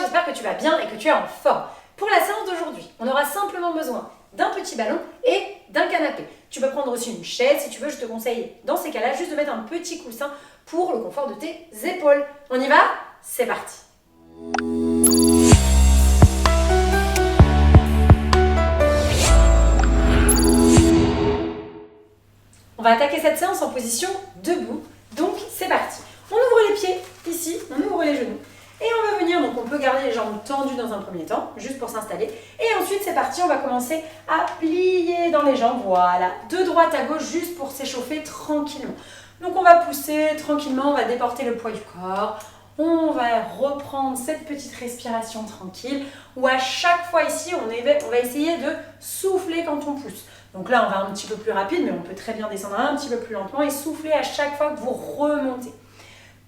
j'espère que tu vas bien et que tu es en forme. Pour la séance d'aujourd'hui, on aura simplement besoin d'un petit ballon et d'un canapé. Tu peux prendre aussi une chaise si tu veux, je te conseille dans ces cas-là juste de mettre un petit coussin pour le confort de tes épaules. On y va? C'est parti! On va attaquer cette séance en position debout, donc c'est parti. On ouvre les pieds, ici, on ouvre les genoux. Et on va venir, donc on peut garder les jambes tendues dans un premier temps, juste pour s'installer. Et ensuite c'est parti, on va commencer à plier dans les jambes, voilà, de droite à gauche, juste pour s'échauffer tranquillement. Donc on va pousser tranquillement, on va déporter le poids du corps. On va reprendre cette petite respiration tranquille, où à chaque fois ici, on va essayer de souffler quand on pousse. Donc là, on va un petit peu plus rapide, mais on peut très bien descendre un petit peu plus lentement et souffler à chaque fois que vous remontez.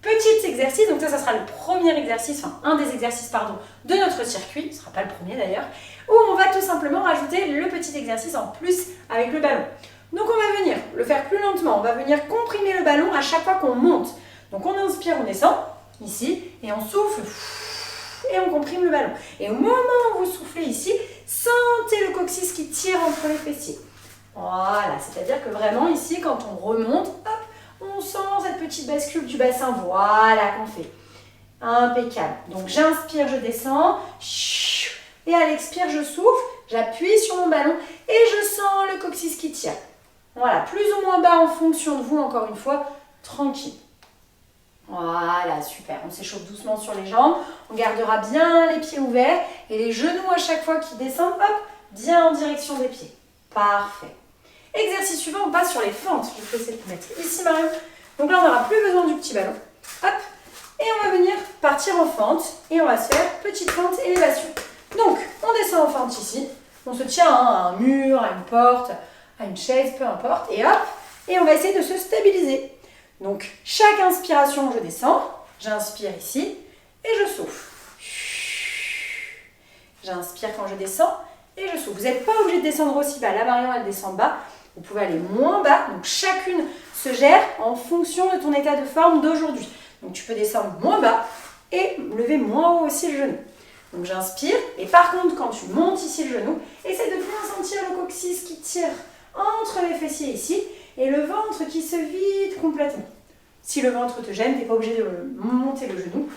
Petit exercice, donc ça sera le premier exercice, enfin un des exercices, pardon, de notre circuit, ce ne sera pas le premier d'ailleurs, où on va tout simplement rajouter le petit exercice en plus avec le ballon. Donc on va venir le faire plus lentement, on va venir comprimer le ballon à chaque fois qu'on monte. Donc on inspire, on descend, ici, et on souffle, et on comprime le ballon. Et au moment où vous soufflez ici, sentez le coccyx qui tire entre les fessiers. Voilà, c'est-à-dire que vraiment ici, quand on remonte, hop, on sent cette petite bascule du bassin, voilà qu'on fait. Impeccable. Donc j'inspire, je descends, et à l'expire, je souffle, j'appuie sur mon ballon, et je sens le coccyx qui tire. Voilà, plus ou moins bas en fonction de vous, encore une fois, tranquille. Voilà, super. On s'échauffe doucement sur les jambes. On gardera bien les pieds ouverts et les genoux à chaque fois qui descendent, hop, bien en direction des pieds. Parfait. Exercice suivant, on passe sur les fentes. Je vais essayer de mettre ici, Marion. Donc là, on n'aura plus besoin du petit ballon. Hop. Et on va venir partir en fente et on va se faire petite fente élévation. Donc, on descend en fente ici. On se tient à un mur, à une porte, à une chaise, peu importe. Et hop. Et on va essayer de se stabiliser. Donc, chaque inspiration, je descends, j'inspire ici et je souffle. J'inspire quand je descends et je souffle. Vous n'êtes pas obligé de descendre aussi bas. Là, Marion, elle descend bas. Vous pouvez aller moins bas. Donc, chacune se gère en fonction de ton état de forme d'aujourd'hui. Donc, tu peux descendre moins bas et lever moins haut aussi le genou. Donc, j'inspire. Et par contre, quand tu montes ici le genou, essaie de bien sentir le coccyx qui tire entre les fessiers ici. Et le ventre qui se vide complètement. Si le ventre te gêne, tu n'es pas obligé de monter le genou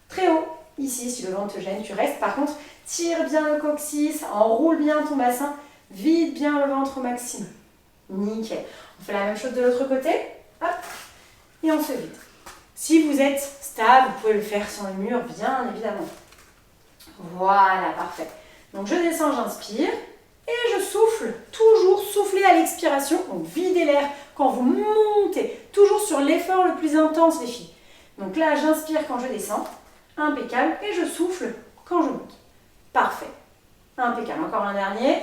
très haut. Ici, si le ventre te gêne, tu restes. Par contre, tire bien le coccyx, enroule bien ton bassin, vide bien le ventre au maximum. Nickel. On fait la même chose de l'autre côté. Hop. Et on se vide. Si vous êtes stable, vous pouvez le faire sans le mur, bien évidemment. Voilà, parfait. Donc je descends, j'inspire. Et je souffle, toujours souffler à l'expiration, donc videz l'air quand vous montez, toujours sur l'effort le plus intense les filles. Donc là, j'inspire quand je descends, impeccable, et je souffle quand je monte. Parfait, impeccable. Encore un dernier,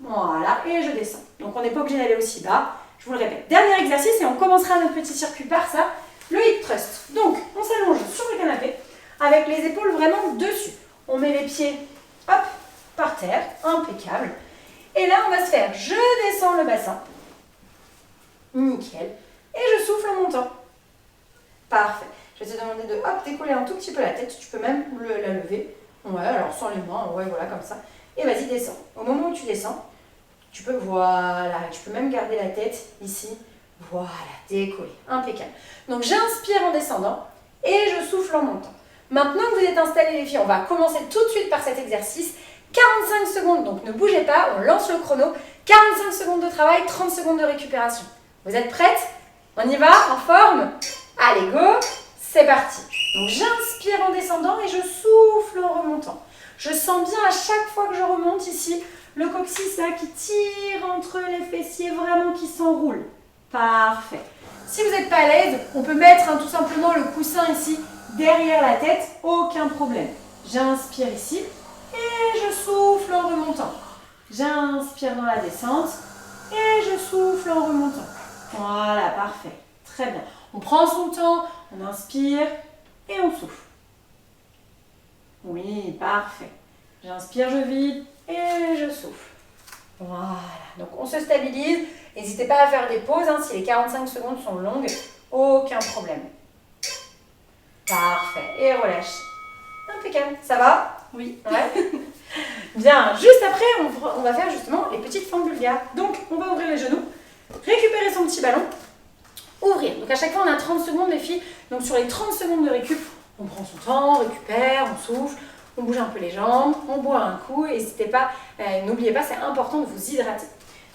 voilà, et je descends. Donc on n'est pas obligé d'aller aussi bas, je vous le répète. Dernier exercice et on commencera notre petit circuit par ça, le hip thrust. Donc on s'allonge sur le canapé avec les épaules vraiment dessus. On met les pieds, hop, par terre, impeccable. Et là, on va se faire, je descends le bassin, nickel, et je souffle en montant. Parfait. Je vais te demander de, hop, décoller un tout petit peu la tête, tu peux même la lever. Ouais, alors sans les mains, ouais, voilà, comme ça. Et vas-y, descends. Au moment où tu descends, tu peux, voilà, tu peux même garder la tête ici, voilà, décoller, impeccable. Donc, j'inspire en descendant, et je souffle en montant. Maintenant que vous êtes installés les filles, on va commencer tout de suite par cet exercice. 45 secondes, donc ne bougez pas, on lance le chrono. 45 secondes de travail, 30 secondes de récupération. Vous êtes prêtes? On y va? En forme? Allez, go! C'est parti. Donc j'inspire en descendant et je souffle en remontant. Je sens bien à chaque fois que je remonte ici, le coccyx là qui tire entre les fessiers, vraiment qui s'enroule. Parfait. Si vous n'êtes pas à l'aise, on peut mettre tout simplement le coussin ici derrière la tête, aucun problème. J'inspire ici. Et je souffle en remontant. J'inspire dans la descente et je souffle en remontant. Voilà, parfait. Très bien. On prend son temps, on inspire et on souffle. Oui, parfait. J'inspire, je vide et je souffle. Voilà. Donc on se stabilise. N'hésitez pas à faire des pauses. Si les 45 secondes sont longues, aucun problème. Parfait. Et relâchez. Un Impeccable. Ça va? Oui. Ouais. Bien, juste après, on va faire justement les petites fentes bulgares. Donc, on va ouvrir les genoux, récupérer son petit ballon, ouvrir. Donc, à chaque fois, on a 30 secondes, les filles. Donc, sur les 30 secondes de récup, on prend son temps, on récupère, on souffle, on bouge un peu les jambes, on boit un coup. Et n'hésitez pas, n'oubliez pas, c'est important de vous hydrater.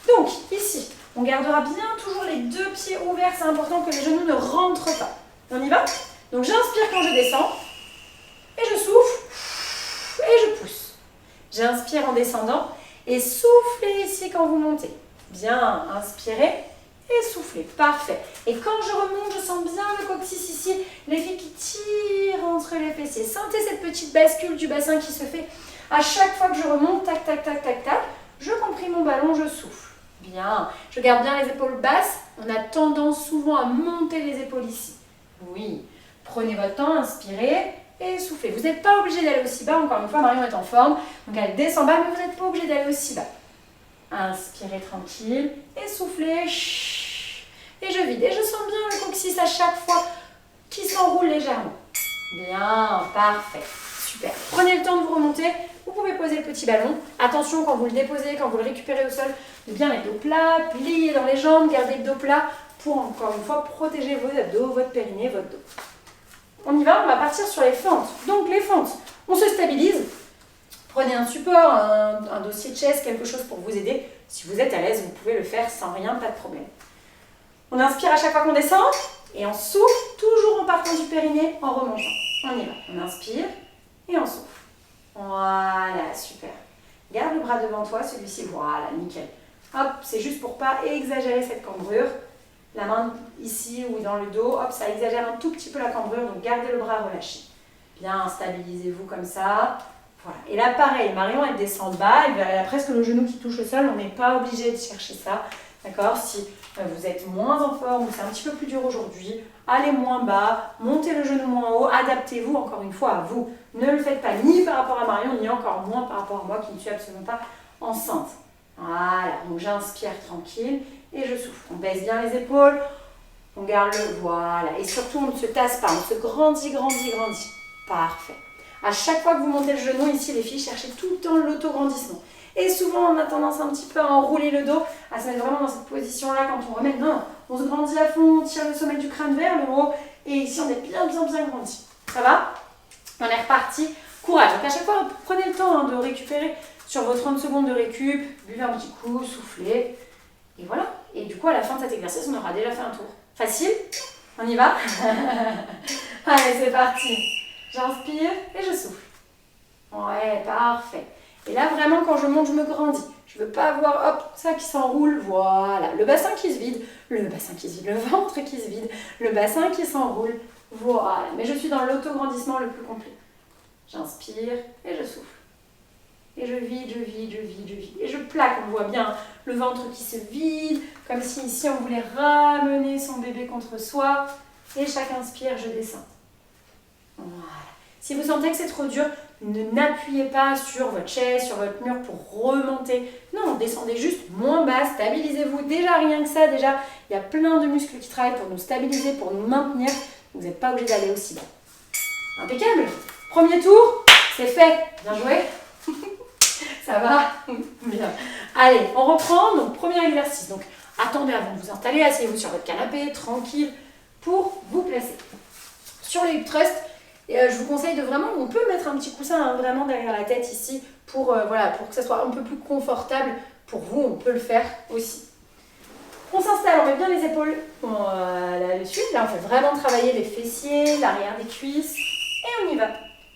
Donc, ici, on gardera bien toujours les deux pieds ouverts. C'est important que les genoux ne rentrent pas. On y va? Donc, j'inspire quand je descends. Et je souffle. Et je pousse. J'inspire en descendant. Et soufflez ici quand vous montez. Bien, inspirez. Et soufflez. Parfait. Et quand je remonte, je sens bien le coccyx ici. Les filles qui tirent entre les fessiers. Sentez cette petite bascule du bassin qui se fait. À chaque fois que je remonte, tac, tac, tac, tac, tac. Je comprime mon ballon, je souffle. Bien. Je garde bien les épaules basses. On a tendance souvent à monter les épaules ici. Oui. Prenez votre temps, inspirez et soufflez. Vous n'êtes pas obligé d'aller aussi bas. Encore une fois, Marion est en forme. Donc elle descend bas, mais vous n'êtes pas obligé d'aller aussi bas. Inspirez tranquille et soufflez. Et je vide. Et je sens bien le coccyx à chaque fois qui s'enroule légèrement. Bien, parfait. Super. Prenez le temps de vous remonter. Vous pouvez poser le petit ballon. Attention quand vous le déposez, quand vous le récupérez au sol, de bien mettre le dos plat, plier dans les jambes, garder le dos plat pour encore une fois protéger vos abdos, votre périnée, votre dos. On y va, on va partir sur les fentes. Donc les fentes, on se stabilise. Prenez un support, un dossier de chaise, quelque chose pour vous aider. Si vous êtes à l'aise, vous pouvez le faire sans rien, pas de problème. On inspire à chaque fois qu'on descend et on souffle, toujours en partant du périnée, en remontant. On y va. On inspire et on souffle. Voilà, super. Garde le bras devant toi, celui-ci, voilà, nickel. Hop, c'est juste pour pas exagérer cette cambrure. La main ici ou dans le dos, hop, ça exagère un tout petit peu la cambrure, donc gardez le bras relâché. Bien, stabilisez-vous comme ça. Voilà. Et là, pareil, Marion, elle descend bas, elle a presque le genou qui touche le sol, on n'est pas obligé de chercher ça. D'accord? Si vous êtes moins en forme ou c'est un petit peu plus dur aujourd'hui, allez moins bas, montez le genou moins haut, adaptez-vous encore une fois à vous. Ne le faites pas ni par rapport à Marion, ni encore moins par rapport à moi qui ne suis absolument pas enceinte. Voilà, donc j'inspire tranquille et je souffle. On baisse bien les épaules, on garde le... Voilà, et surtout on ne se tasse pas, on se grandit, grandit, grandit. Parfait. À chaque fois que vous montez le genou, ici les filles, cherchez tout le temps l'autograndissement. Et souvent on a tendance un petit peu à enrouler le dos, à se mettre vraiment dans cette position-là quand on remet. Non, on se grandit à fond, on tire le sommet du crâne vers le haut et ici on est bien, bien, bien grandi. Ça va? On est reparti. Courage. Donc à chaque fois, prenez le temps de récupérer sur vos 30 secondes de récup, buvez un petit coup, soufflez. Et voilà. Et du coup, à la fin de cet exercice, on aura déjà fait un tour. Facile? On y va? Allez, c'est parti. J'inspire et je souffle. Ouais, parfait. Et là, vraiment, quand je monte, je me grandis. Je ne veux pas avoir, hop, ça qui s'enroule. Voilà. Le bassin qui se vide. Le bassin qui se vide. Le ventre qui se vide. Le bassin qui s'enroule. Voilà. Mais je suis dans l'autograndissement le plus complet. J'inspire et je souffle. Et je vide, je vide, je vide, je vide. Et je plaque, on voit bien le ventre qui se vide, comme si ici on voulait ramener son bébé contre soi. Et chaque inspire, je descends. Voilà. Si vous sentez que c'est trop dur, n'appuyez pas sur votre chaise, sur votre mur pour remonter. Non, descendez juste moins bas, stabilisez-vous. Déjà, rien que ça, déjà, il y a plein de muscles qui travaillent pour nous stabiliser, pour nous maintenir. Vous n'êtes pas obligé d'aller aussi bas. Impeccable. Premier tour, c'est fait. Bien joué. Ça va? Bien. Allez, on reprend. Donc, premier exercice. Donc, attendez avant de vous installer. Asseyez-vous sur votre canapé, tranquille, pour vous placer. Sur les hip thrusts, je vous conseille de vraiment, on peut mettre un petit coussin vraiment derrière la tête ici pour, voilà, pour que ça soit un peu plus confortable pour vous. On peut le faire aussi. On s'installe, on met bien les épaules là-dessus. Là, on fait vraiment travailler les fessiers, l'arrière des cuisses. Et on y va.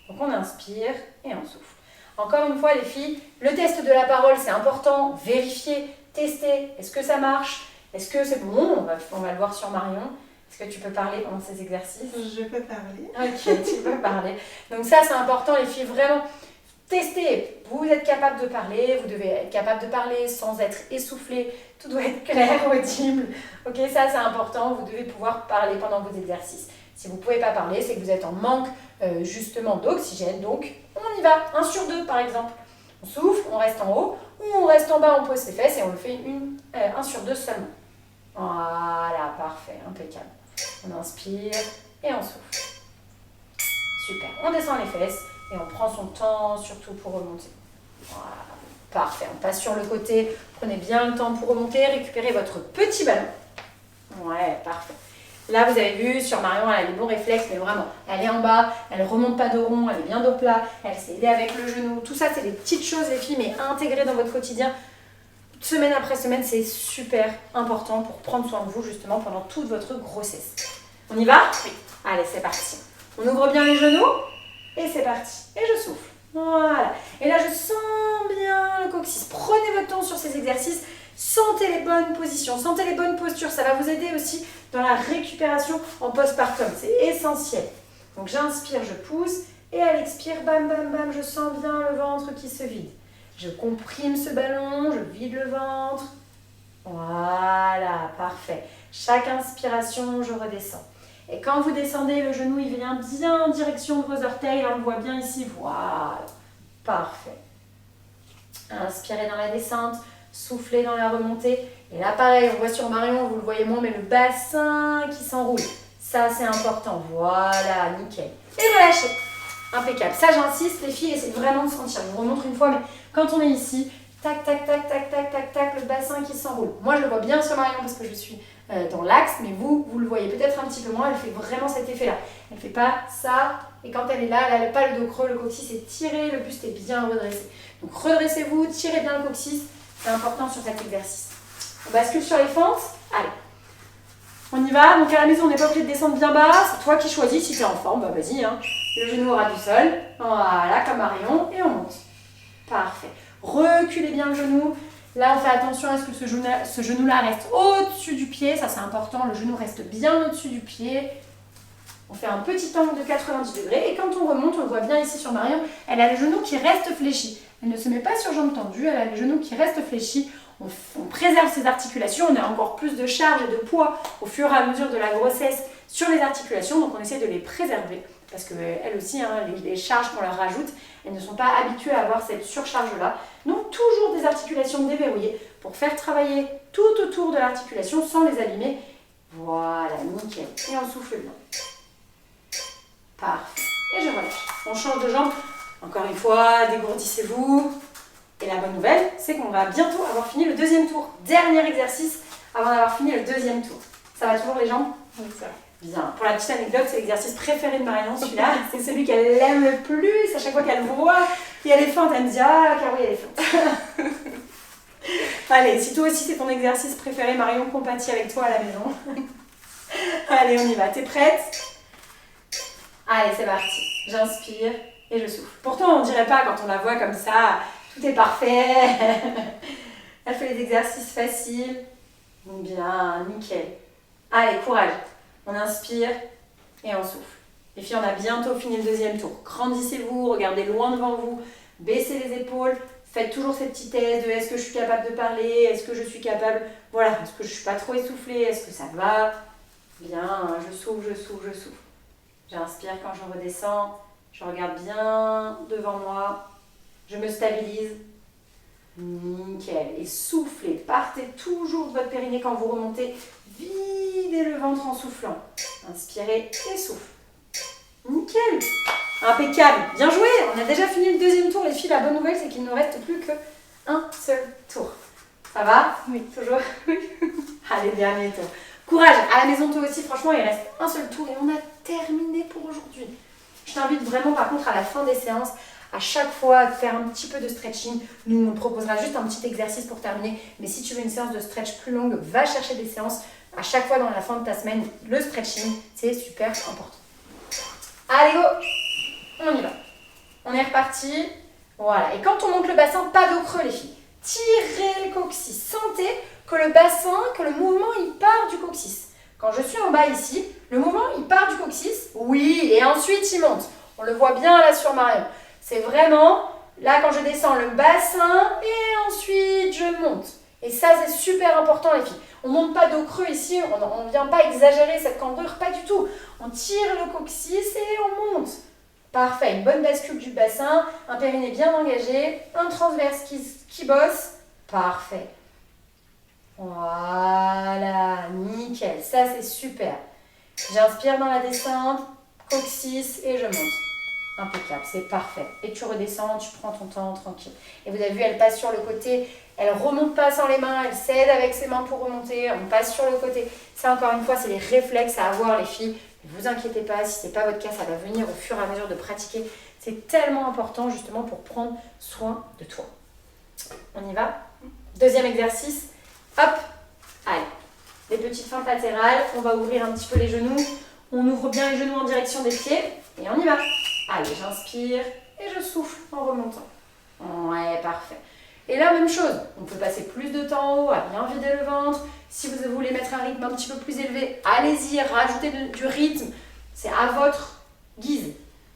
Donc, on inspire et on souffle. Encore une fois, les filles, le test de la parole, c'est important. Vérifiez, testez. Est-ce que ça marche? Est-ce que c'est bon? On va le voir sur Marion. Est-ce que tu peux parler pendant ces exercices? Je peux parler. Ok, tu peux parler. Donc ça, c'est important, les filles, vraiment. Testez. Vous êtes capable de parler. Vous devez être capable de parler sans être essoufflé. Tout doit être clair, audible. Ok, ça, c'est important. Vous devez pouvoir parler pendant vos exercices. Si vous ne pouvez pas parler, c'est que vous êtes en manque justement d'oxygène. Donc, on y va. 1 sur 2, par exemple. On souffle, on reste en haut, ou on reste en bas, on pose ses fesses et on le fait 1 sur 2 seulement. Voilà, parfait, impeccable. On inspire et on souffle. Super. On descend les fesses, Et on prend son temps, surtout pour remonter. Voilà, parfait. On passe sur le côté. Prenez bien le temps pour remonter. Récupérez votre petit ballon. Ouais, parfait. Là, vous avez vu, sur Marion, elle a les bons réflexes, mais vraiment, elle est en bas, elle ne remonte pas dos rond, elle est bien dos plat, elle s'est aidée avec le genou. Tout ça, c'est des petites choses, les filles, mais intégrées dans votre quotidien. Semaine après semaine, c'est super important pour prendre soin de vous, justement, pendant toute votre grossesse. On y va? Oui. Allez, c'est parti. On ouvre bien les genoux, et c'est parti. Et je souffle. Voilà. Et là, je sens bien le coccyx. Prenez votre temps sur ces exercices. Sentez les bonnes positions, sentez les bonnes postures. Ça va vous aider aussi dans la récupération en postpartum. C'est essentiel. Donc j'inspire, je pousse. Et à l'expire, bam, bam, bam, je sens bien le ventre qui se vide. Je comprime ce ballon, je vide le ventre. Voilà, parfait. Chaque inspiration, je redescends. Et quand vous descendez, le genou, il vient bien en direction de vos orteils. Là, on le voit bien ici. Voilà, parfait. Inspirez dans la descente. Soufflez dans la remontée. Et là, pareil, on voit sur Marion, vous le voyez moins, mais le bassin qui s'enroule. Ça, c'est important. Voilà, nickel. Et relâchez. Impeccable. Ça, j'insiste, les filles, essayez vraiment de sentir. Je vous remontre une fois, mais quand on est ici, tac, tac, tac, tac, tac, tac, tac, le bassin qui s'enroule. Moi, je le vois bien sur Marion parce que je suis dans l'axe, mais vous le voyez peut-être un petit peu moins. Elle fait vraiment cet effet-là. Elle ne fait pas ça. Et quand elle est là, elle n'a pas le dos creux, le coccyx est tiré, le buste est bien redressé. Donc, redressez-vous, tirez bien le coccyx. C'est important sur cet exercice. On bascule sur les fentes. Allez. On y va. Donc à la maison, on n'est pas obligé de descendre bien bas. C'est toi qui choisis. Si tu es en forme, bah vas-y. Hein. Le genou aura du sol. Voilà, comme Marion. Et on monte. Parfait. Reculez bien le genou. Là, on fait attention à ce que ce genou-là reste au-dessus du pied. Ça, c'est important. Le genou reste bien au-dessus du pied. On fait un petit angle de 90 degrés. Et quand on remonte, on le voit bien ici sur Marion, elle a le genou qui reste fléchi. Elle ne se met pas sur jambes tendues, elle a les genoux qui restent fléchis. On préserve ses articulations, on a encore plus de charge et de poids au fur et à mesure de la grossesse sur les articulations, donc on essaie de les préserver. Parce qu'elles aussi, hein, les charges qu'on leur rajoute, elles ne sont pas habituées à avoir cette surcharge-là. Donc toujours des articulations déverrouillées pour faire travailler tout autour de l'articulation sans les abîmer. Voilà, nickel. Et on souffle bien. Parfait. Et je relâche. On change de jambe. Encore une fois, dégourdissez-vous. Et la bonne nouvelle, c'est qu'on va bientôt avoir fini le deuxième tour. Dernier exercice avant d'avoir fini le deuxième tour. Ça va toujours les jambes? Oui, ça va. Bien. Pour la petite anecdote, c'est l'exercice préféré de Marion, celui-là. C'est celui qu'elle aime le plus. À chaque fois qu'elle voit qu'il y a les fentes, elle me dit « Ah, car oui, il y a les fentes. » Allez, si toi aussi c'est ton exercice préféré, Marion compatit avec toi à la maison. Allez, on y va. T'es prête? Allez, c'est parti. J'inspire et je souffle. Pourtant, on ne dirait pas quand on la voit comme ça, tout est parfait. Elle fait les exercices faciles. Bien, nickel. Allez, courage. On inspire et on souffle. Les filles, on a bientôt fini le deuxième tour. Grandissez-vous, regardez loin devant vous, baissez les épaules. Faites toujours ces petits tests de est-ce que je suis capable de parler, est-ce que je suis capable, voilà, est-ce que je ne suis pas trop essoufflée, est-ce que ça va? Bien, je souffle, je souffle, je souffle. J'inspire quand je redescends, je regarde bien devant moi, je me stabilise. Nickel. Et soufflez, partez toujours de votre périnée quand vous remontez. Videz le ventre en soufflant. Inspirez et souffle. Nickel. Impeccable. Bien joué. On a déjà fini le deuxième tour. Les filles, la bonne nouvelle, c'est qu'il ne reste plus qu'un seul tour. Ça va? Oui. Toujours? Oui. Allez, dernier tour. Courage. À la maison, toi aussi, franchement, il reste un seul tour et on a terminé pour aujourd'hui. Je t'invite vraiment, par contre, à la fin des séances, à chaque fois à faire un petit peu de stretching. Nous, on te proposera juste un petit exercice pour terminer. Mais si tu veux une séance de stretch plus longue, va chercher des séances à chaque fois dans la fin de ta semaine. Le stretching, c'est super important. Allez, go! On y va. On est reparti. Voilà. Et quand on monte le bassin, pas d'eau creux, les filles. Tirez le coccyx. Sentez que le bassin, que le mouvement, il part du coccyx. Quand je suis en bas ici, le mouvement, il part du coccyx. Oui, et ensuite, il monte. On le voit bien là sur Marion. C'est vraiment, là, quand je descends le bassin, et ensuite, je monte. Et ça, c'est super important, les filles. On ne monte pas dos creux ici, on ne vient pas exagérer cette cambrure, pas du tout. On tire le coccyx et on monte. Parfait, une bonne bascule du bassin, un périnée bien engagé, un transverse qui bosse. Parfait. Voilà, nickel, ça c'est super. J'inspire dans la descente, coccyx et je monte. Impeccable, c'est parfait. Et tu redescends, tu prends ton temps tranquille. Et vous avez vu, elle passe sur le côté, elle remonte pas sans les mains, elle s'aide avec ses mains pour remonter, on passe sur le côté. Ça, encore une fois, c'est les réflexes à avoir, les filles. Ne vous inquiétez pas, si ce n'est pas votre cas, ça va venir au fur et à mesure de pratiquer. C'est tellement important justement pour prendre soin de toi. On y va. Deuxième exercice. Hop, allez. Les petites feintes latérales, on va ouvrir un petit peu les genoux. On ouvre bien les genoux en direction des pieds et on y va. Allez, j'inspire et je souffle en remontant. Ouais, parfait. Et là, même chose, on peut passer plus de temps en haut à bien vider le ventre. Si vous voulez mettre un rythme un petit peu plus élevé, allez-y, rajoutez du rythme. C'est à votre guise.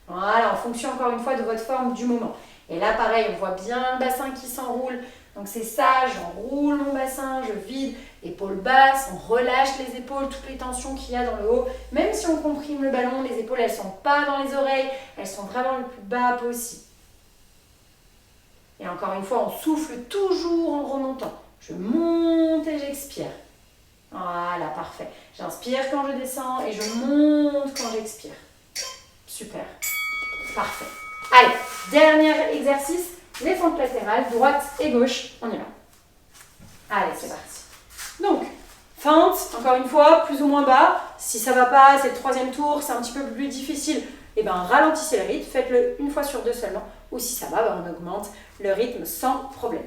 Voilà, en fonction encore une fois de votre forme du moment. Et là, pareil, on voit bien le bassin qui s'enroule. Donc c'est ça, j'enroule mon bassin, je vide, épaules basses, on relâche les épaules, toutes les tensions qu'il y a dans le haut. Même si on comprime le ballon, les épaules, elles ne sont pas dans les oreilles, elles sont vraiment le plus bas possible. Et encore une fois, on souffle toujours en remontant. Je monte et j'expire. Voilà, parfait. J'inspire quand je descends et je monte quand j'expire. Super. Parfait. Allez, dernier exercice, les fentes latérales, droite et gauche. On y va. Allez, c'est parti. Donc, feinte, encore une fois, plus ou moins bas. Si ça ne va pas, c'est le troisième tour, c'est un petit peu plus difficile. Eh bien, ralentissez le rythme, faites-le une fois sur deux seulement. Ou si ça va, on augmente le rythme sans problème.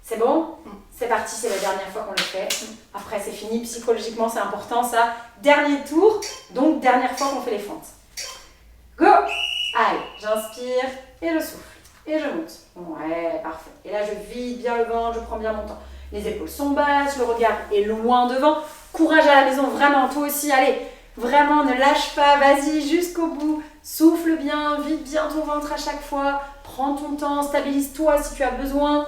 C'est bon? C'est parti, c'est la dernière fois qu'on le fait. Après, c'est fini. Psychologiquement, c'est important, ça. Dernier tour, donc dernière fois qu'on fait les fentes. Go! Allez, j'inspire et je souffle. Et je monte. Ouais, parfait. Et là, je vide bien le ventre, je prends bien mon temps. Les épaules sont basses, le regard est loin devant. Courage à la maison, vraiment, toi aussi, allez. Vraiment, ne lâche pas, vas-y jusqu'au bout. Souffle bien, vide bien ton ventre à chaque fois. Prends ton temps, stabilise-toi si tu as besoin.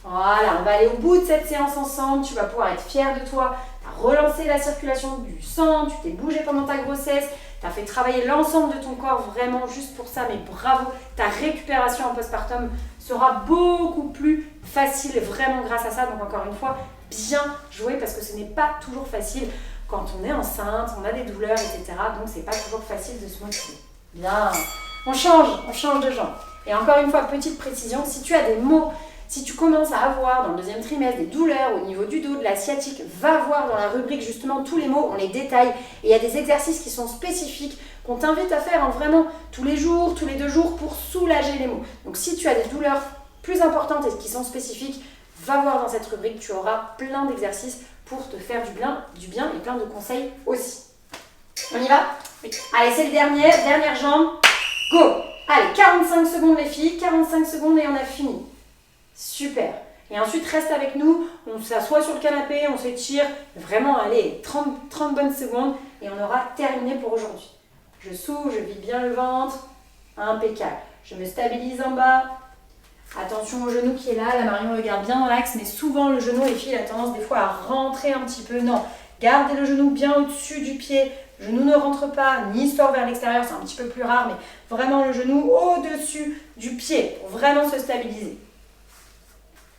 Voilà, on va aller au bout de cette séance ensemble. Tu vas pouvoir être fier de toi. Tu as relancé la circulation du sang, tu t'es bougé pendant ta grossesse. Tu as fait travailler l'ensemble de ton corps vraiment juste pour ça, mais bravo. Ta récupération en postpartum sera beaucoup plus facile vraiment grâce à ça. Donc encore une fois, bien joué parce que ce n'est pas toujours facile quand on est enceinte, on a des douleurs, etc. Donc c'est pas toujours facile de se motiver. Bien, on change de genre. Et encore une fois, petite précision, si tu as des maux, si tu commences à avoir dans le deuxième trimestre des douleurs au niveau du dos, de la sciatique, va voir dans la rubrique justement tous les mots, on les détaille. Et il y a des exercices qui sont spécifiques qu'on t'invite à faire vraiment tous les jours, tous les 2 jours pour soulager les maux. Donc si tu as des douleurs plus importantes et qui sont spécifiques, va voir dans cette rubrique, tu auras plein d'exercices pour te faire du bien et plein de conseils aussi. On y va? Oui. Allez, c'est le dernier, dernière jambe. Go! Allez, 45 secondes les filles, 45 secondes et on a fini. Super. Et ensuite, reste avec nous, on s'assoit sur le canapé, on s'étire. Vraiment, allez, 30 bonnes secondes et on aura terminé pour aujourd'hui. Je souffle, je vide bien le ventre. Impeccable. Je me stabilise en bas. Attention au genou qui est là. La Marion regarde bien dans l'axe, mais souvent le genou, les filles, a tendance des fois à rentrer un petit peu. Non, gardez le genou bien au-dessus du pied. Le genou ne rentre pas, ni sort vers l'extérieur, c'est un petit peu plus rare, mais vraiment le genou au-dessus du pied pour vraiment se stabiliser.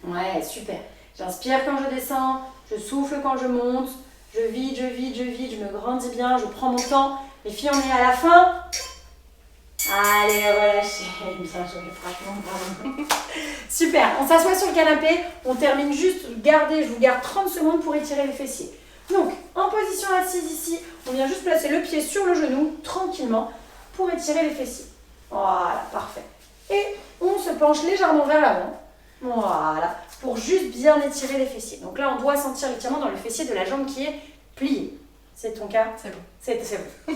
Ouais, super. J'inspire quand je descends, je souffle quand je monte, je vide, je me grandis bien, je prends mon temps. Les filles, on est à la fin. Allez, relâchez. Bien joué, franchement, bravo. Super, on s'assoit sur le canapé, on termine juste, je vous garde 30 secondes pour étirer les fessiers. Donc, en position assise ici, on vient juste placer le pied sur le genou, tranquillement, pour étirer les fessiers. Voilà, parfait. Et on se penche légèrement vers l'avant. Voilà, pour juste bien étirer les fessiers. Donc là, on doit sentir l'étirement dans le fessier de la jambe qui est pliée. C'est ton cas? C'est bon. C'est bon.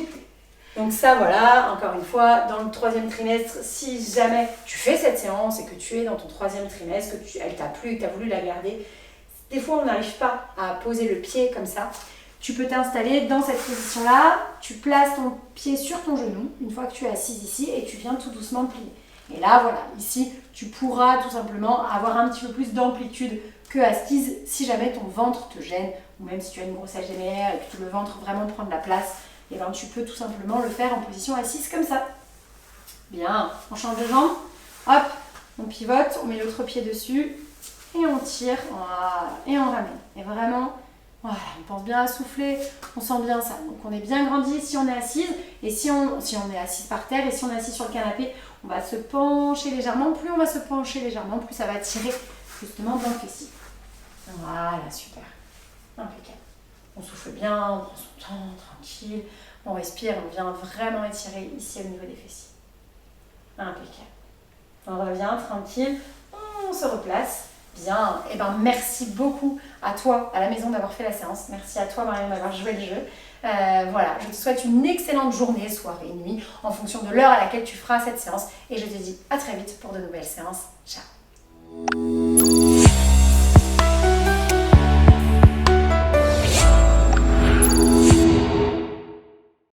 Donc ça, voilà, encore une fois, dans le 3e trimestre, si jamais tu fais cette séance et que tu es dans ton 3e trimestre, elle t'a plu et que tu as voulu la garder, des fois, on n'arrive pas à poser le pied comme ça. Tu peux t'installer dans cette position-là, tu places ton pied sur ton genou, une fois que tu es assise ici, et tu viens tout doucement plier. Et là, voilà, ici, tu pourras tout simplement avoir un petit peu plus d'amplitude que assise si jamais ton ventre te gêne, ou même si tu as une grossesse gémellaire et que le ventre vraiment prend de la place, et bien tu peux tout simplement le faire en position assise comme ça. Bien, on change de jambe, hop, on pivote, on met l'autre pied dessus, et on tire, voilà, et on ramène. Et vraiment, Voilà, on pense bien à souffler, on sent bien ça. Donc on est bien grandi si on est assise, et si on est assise par terre, et si on est assis sur le canapé, on va se pencher légèrement. Plus on va se pencher légèrement, plus ça va tirer justement dans le fessier. Voilà, super. Impeccable. On souffle bien, on prend son temps, tranquille. On respire, on vient vraiment étirer ici au niveau des fessiers. Impeccable. On revient tranquille, on se replace. Bien, et ben merci beaucoup à toi à la maison d'avoir fait la séance. Merci à toi Marion d'avoir joué le jeu. Voilà, je te souhaite une excellente journée, soirée, nuit, en fonction de l'heure à laquelle tu feras cette séance. Et je te dis à très vite pour de nouvelles séances. Ciao.